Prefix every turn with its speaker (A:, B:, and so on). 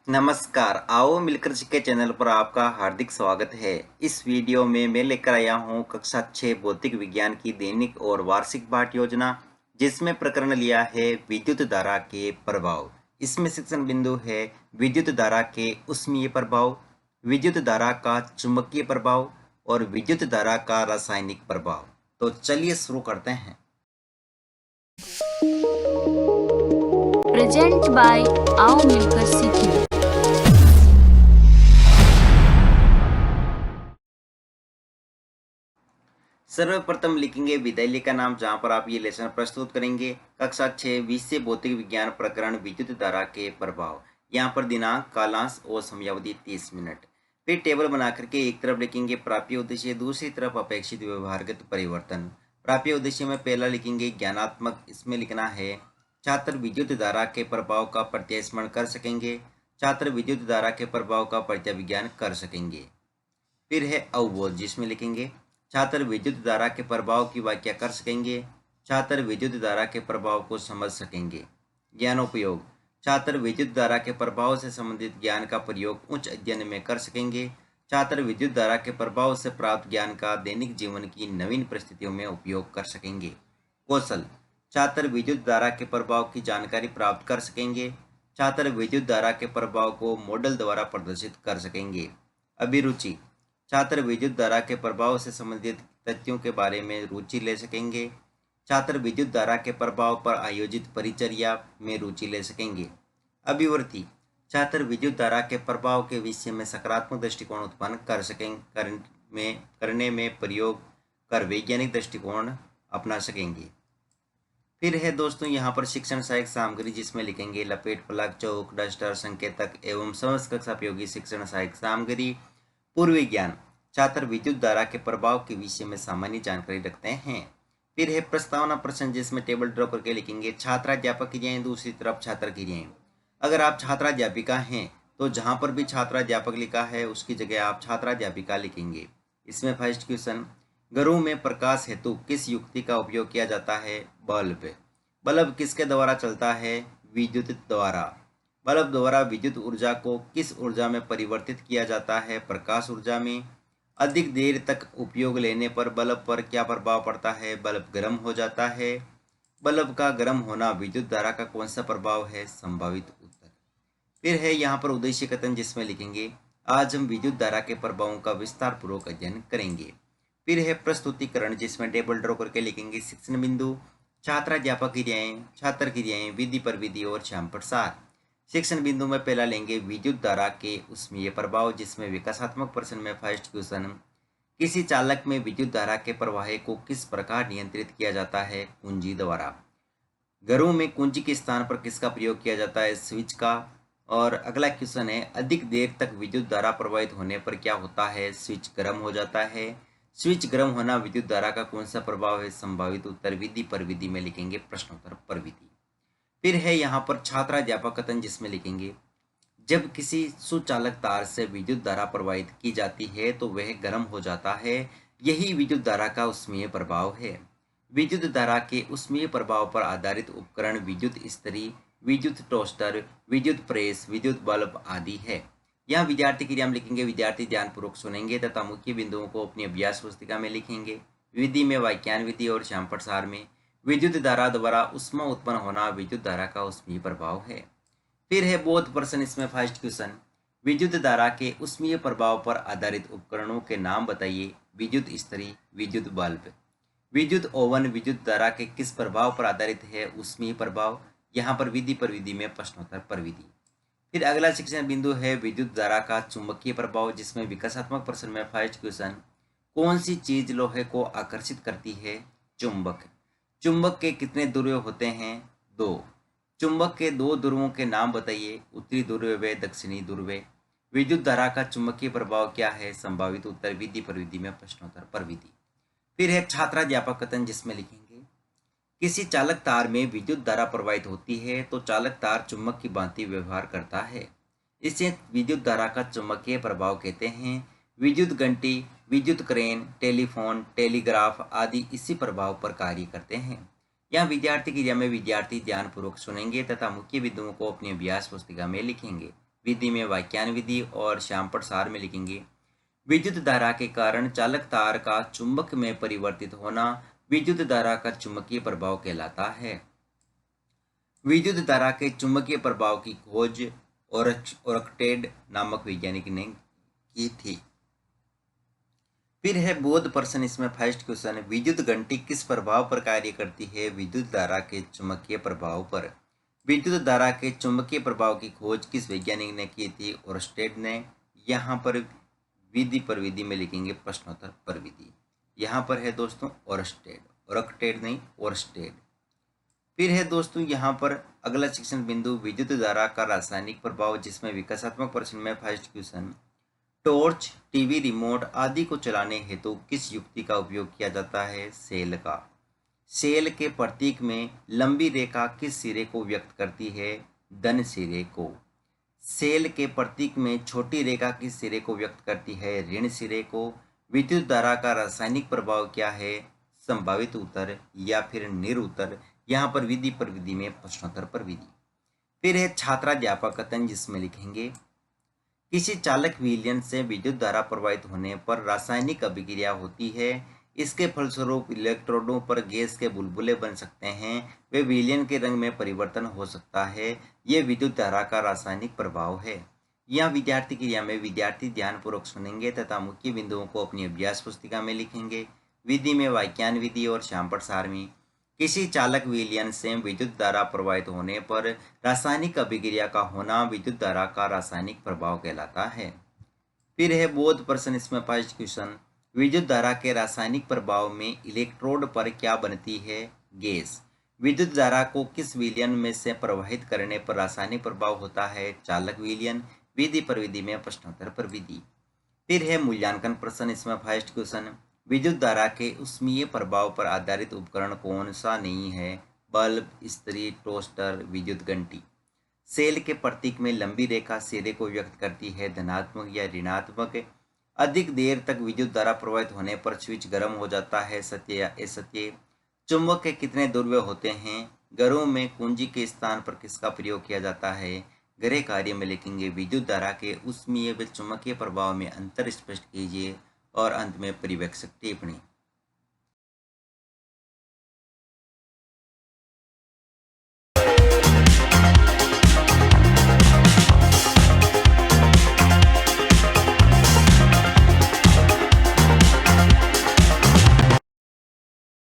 A: नमस्कार, आओ मिलकर सीखे चैनल पर आपका हार्दिक स्वागत है। इस वीडियो में मैं लेकर आया हूँ कक्षा 6 भौतिक विज्ञान की दैनिक और वार्षिक पाठ योजना, जिसमें प्रकरण लिया है विद्युत धारा के प्रभाव। इसमें शिक्षण बिंदु है विद्युत धारा के ऊष्मीय प्रभाव, विद्युत धारा का चुंबकीय प्रभाव और विद्युत धारा का रासायनिक प्रभाव। तो चलिए शुरू करते हैं।
B: प्रेजेंट बाय आओ मिलकर सीखें।
A: सर्वप्रथम लिखेंगे विद्यालय का नाम, जहां पर आप ये लेसन प्रस्तुत करेंगे। कक्षा 6 विषय भौतिक विज्ञान प्रकरण विद्युत धारा के प्रभाव। यहाँ पर दिनांक, कालांश और समयावधि 30 मिनट। फिर टेबल बना करके एक तरफ लिखेंगे प्राप्य उद्देश्य, दूसरी तरफ अपेक्षित व्यवहारगत परिवर्तन। प्राप्य उद्देश्य में पहला लिखेंगे ज्ञानात्मक। इसमें लिखना है छात्र विद्युत धारा के प्रभाव का प्रत्यास्मरण कर सकेंगे। छात्र विद्युत धारा के प्रभाव का प्रत्याविज्ञान कर सकेंगे। फिर है अवबोध, जिसमें लिखेंगे छात्र विद्युत धारा के प्रभाव की व्याख्या कर सकेंगे। छात्र विद्युत धारा के प्रभाव को समझ सकेंगे। ज्ञानोपयोग, छात्र विद्युत धारा के प्रभाव से संबंधित ज्ञान का प्रयोग उच्च अध्ययन में कर सकेंगे। छात्र विद्युत धारा के प्रभाव से प्राप्त ज्ञान का दैनिक जीवन की नवीन परिस्थितियों में उपयोग कर सकेंगे। कौशल, छात्र विद्युत धारा के प्रभाव की जानकारी प्राप्त कर सकेंगे। छात्र विद्युत धारा के प्रभाव को मॉडल द्वारा प्रदर्शित कर सकेंगे। अभिरुचि, छात्र विद्युत धारा के प्रभाव से संबंधित तथ्यों के बारे में रुचि ले सकेंगे। छात्र विद्युत धारा के प्रभाव पर आयोजित परिचर्या में रुचि ले सकेंगे। अभिवृत्ति, छात्र विद्युत धारा के प्रभाव के विषय में सकारात्मक दृष्टिकोण उत्पन्न कर सकेंगे, करने में प्रयोग कर वैज्ञानिक दृष्टिकोण अपना सकेंगे। फिर है दोस्तों यहाँ पर शिक्षण सहायक सामग्री, जिसमें लिखेंगे लपेट, फलक, चौक, डस्टर, संकेतक एवं समस्त कक्षा उपयोगी शिक्षण सहायक सामग्री। पूर्व ज्ञान, छात्र विद्युत धारा के प्रभाव के विषय में सामान्य जानकारी रखते हैं। फिर है प्रस्तावना प्रश्न, जिसमें टेबल ड्रॉ करके लिखेंगे छात्राध्यापक क्रियाएं, दूसरी तरफ छात्र क्रियाएं। अगर आप छात्राध्यापिका हैं तो जहां पर भी छात्राध्यापक लिखा है उसकी जगह आप छात्राध्यापिका लिखेंगे। इसमें फर्स्ट क्वेश्चन, घरों में प्रकाश हेतु किस युक्ति का उपयोग किया जाता है? बल्ब। बल्ब किसके द्वारा चलता है? विद्युत द्वारा। बल्ब द्वारा विद्युत ऊर्जा को किस ऊर्जा में परिवर्तित किया जाता है? प्रकाश ऊर्जा में। अधिक देर तक उपयोग लेने पर बल्ब पर क्या प्रभाव पड़ता है? बल्ब गर्म हो जाता है। बल्ब का गर्म होना विद्युत धारा का कौन सा प्रभाव है? संभावित उत्तर। फिर है यहाँ पर उद्देश्य कथन, जिसमें लिखेंगे आज हम विद्युत धारा के प्रभावों का विस्तार पूर्वक अध्ययन करेंगे। फिर है प्रस्तुतिकरण, जिसमें टेबल ड्रॉ करके लिखेंगे शिक्षण बिंदु, छात्राध्यापक क्रियाएं, छात्र क्रियाएं, विधि पर विधि और श्याम प्रसार। शिक्षण बिंदु में पहला लेंगे विद्युत धारा के ऊष्मीय प्रभाव, जिसमें विकासात्मक प्रश्न में फर्स्ट क्वेश्चन, किसी चालक में विद्युत धारा के प्रवाह को किस प्रकार नियंत्रित किया जाता है? कुंजी द्वारा। घरों में कुंजी के स्थान पर किसका प्रयोग किया जाता है? स्विच का। और अगला क्वेश्चन है अधिक देर तक विद्युत धारा प्रवाहित होने पर क्या होता है? स्विच गर्म हो जाता है। स्विच गर्म होना विद्युत धारा का कौन सा प्रभाव है? संभावित उत्तर। विधि पर विधि में लिखेंगे प्रश्नोत्तर पर विधि। फिर है यहाँ पर छात्राध्यापक कथन, जिसमें लिखेंगे जब किसी सुचालक तार से विद्युत धारा प्रवाहित की जाती है तो वह गर्म हो जाता है। यही विद्युत धारा का ऊष्मीय प्रभाव है। विद्युत धारा के ऊष्मीय प्रभाव पर आधारित उपकरण विद्युत इस्त्री, विद्युत टोस्टर, विद्युत प्रेस, विद्युत बल्ब आदि है। यहाँ विद्यार्थी क्रिया में लिखेंगे विद्यार्थी ध्यानपूर्वक सुनेंगे तथा मुख्य बिंदुओं को अपनी अभ्यास पुस्तिका में लिखेंगे। विधि में व्याख्यान विधि और श्याम प्रसार में विद्युत धारा द्वारा ऊष्मा उत्पन्न होना विद्युत धारा का ऊष्मीय प्रभाव है। फिर है बोध प्रश्न, इसमें फर्स्ट क्वेश्चन, विद्युत धारा के ऊष्मीय प्रभाव पर आधारित उपकरणों के नाम बताइए। विद्युत इस्त्री, विद्युत बल्ब। विद्युत ओवन विद्युत धारा के किस प्रभाव पर आधारित है? ऊष्मीय प्रभाव। यहाँ पर विधि पर विधि में प्रश्नोत्तर पर विधि। फिर अगला शिक्षण बिंदु है विद्युत धारा का चुंबकीय प्रभाव, जिसमें विकासात्मक प्रश्न में फर्स्ट क्वेश्चन, कौन सी चीज लोहे को आकर्षित करती है? चुंबक। चुंबक के कितने ध्रुव होते हैं? 2। चुंबक के 2 ध्रुवों के नाम बताइए। उत्तरी ध्रुव व दक्षिणी ध्रुव। विद्युत धारा का चुंबकीय प्रभाव क्या है? संभावित उत्तर। विधि पर विधि में प्रश्नोत्तर पर विधि। फिर है छात्राध्यापक कथन, जिसमें लिखेंगे किसी चालक तार में विद्युत धारा प्रवाहित होती है तो चालक तार चुंबक की भांति व्यवहार करता है। इसे विद्युत धारा का चुंबकीय प्रभाव कहते हैं। विद्युत घंटी, विद्युत क्रेन, टेलीफोन, टेलीग्राफ आदि इसी प्रभाव पर कार्य करते हैं। यहाँ विद्यार्थी क्रिया में विद्यार्थी ध्यानपूर्वक सुनेंगे तथा मुख्य बिंदुओं को अपनी अभ्यास पुस्तिका में लिखेंगे। विधि में वाक्यान विधि और श्यामपट सार में लिखेंगे विद्युत धारा के कारण चालक तार का चुंबक में परिवर्तित होना विद्युत धारा का चुंबकीय प्रभाव कहलाता है। विद्युत धारा के चुंबकीय प्रभाव की खोज ओरकटेड नामक वैज्ञानिक ने की थी। फिर है बोध प्रश्न, इसमें फर्स्ट क्वेश्चन, विद्युत घंटी किस प्रभाव पर कार्य करती है? विद्युत धारा के चुंबकीय प्रभाव पर। विद्युत धारा के चुंबकीय प्रभाव की खोज किस वैज्ञानिक ने की थी? ओरस्टेड ने। यहाँ पर विधि पर विधि में लिखेंगे प्रश्नोत्तर पर विधि। यहाँ पर है दोस्तों ओरस्टेड, ओरकटेड नहीं, ओरस्टेड। फिर है दोस्तों यहाँ पर अगला शिक्षण बिंदु, विद्युत धारा का रासायनिक प्रभाव, जिसमें विकासात्मक प्रश्न में first question, torch, TV remote आदि को चलाने हेतु किस युक्ति का उपयोग किया जाता है? सेल का। सेल के प्रतीक में लंबी रेखा किस सिरे को व्यक्त करती है? धन सिरे को। सेल के प्रतीक में छोटी रेखा किस सिरे को व्यक्त करती है? ऋण सिरे को। विद्युत धारा का रासायनिक प्रभाव क्या है? संभावित उत्तर या फिर निरुत्तर। यहाँ पर विधि पर विधि में प्रश्नोत्तर पर विधि। फिर है छात्राध्यापक कथन, जिसमें लिखेंगे किसी चालक विलयन से विद्युत धारा प्रवाहित होने पर रासायनिक अभिक्रिया होती है। इसके फलस्वरूप इलेक्ट्रोडों पर गैस के बुलबुले बन सकते हैं। वे विलयन के रंग में परिवर्तन हो सकता है। यह विद्युत धारा का रासायनिक प्रभाव है। यह विद्यार्थी क्रिया में विद्यार्थी ध्यानपूर्वक सुनेंगे तथा मुख्य बिंदुओं को अपनी अभ्यास पुस्तिका में लिखेंगे। विधि में वाक्यान विधि और श्यामपट सार में किसी चालक विलयन से विद्युत धारा प्रवाहित होने पर रासायनिक अभिक्रिया का होना विद्युत धारा का रासायनिक प्रभाव कहलाता है। फिर है बोध प्रश्न, इसमें फर्स्ट क्वेश्चन, विद्युत धारा के रासायनिक प्रभाव में इलेक्ट्रोड पर क्या बनती है? गैस। विद्युत धारा को किस विलयन में से प्रवाहित करने पर रासायनिक प्रभाव होता है? चालक विलयन। विधि पर विधि में प्रश्नोत्तर पर विधि। फिर है मूल्यांकन प्रश्न, इसमें फर्स्ट क्वेश्चन, विद्युत धारा के ऊष्मीय प्रभाव पर आधारित उपकरण कौन सा नहीं है? बल्ब, इस्त्री, टोस्टर, विद्युत घंटी। सेल के प्रतीक में लंबी रेखा सिरे को व्यक्त करती है, धनात्मक या ऋणात्मक। अधिक देर तक विद्युत धारा प्रवाहित होने पर स्विच गर्म हो जाता है, सत्य या असत्य। चुंबक के कितने ध्रुव होते हैं? घरों में कुंजी के स्थान पर किसका प्रयोग किया जाता है? गृह कार्य में लिखेंगे विद्युत धारा के ऊष्मीय व चुंबकीय प्रभाव में अंतर स्पष्ट कीजिए और अंत में परिवेक्षक टिप्पणी।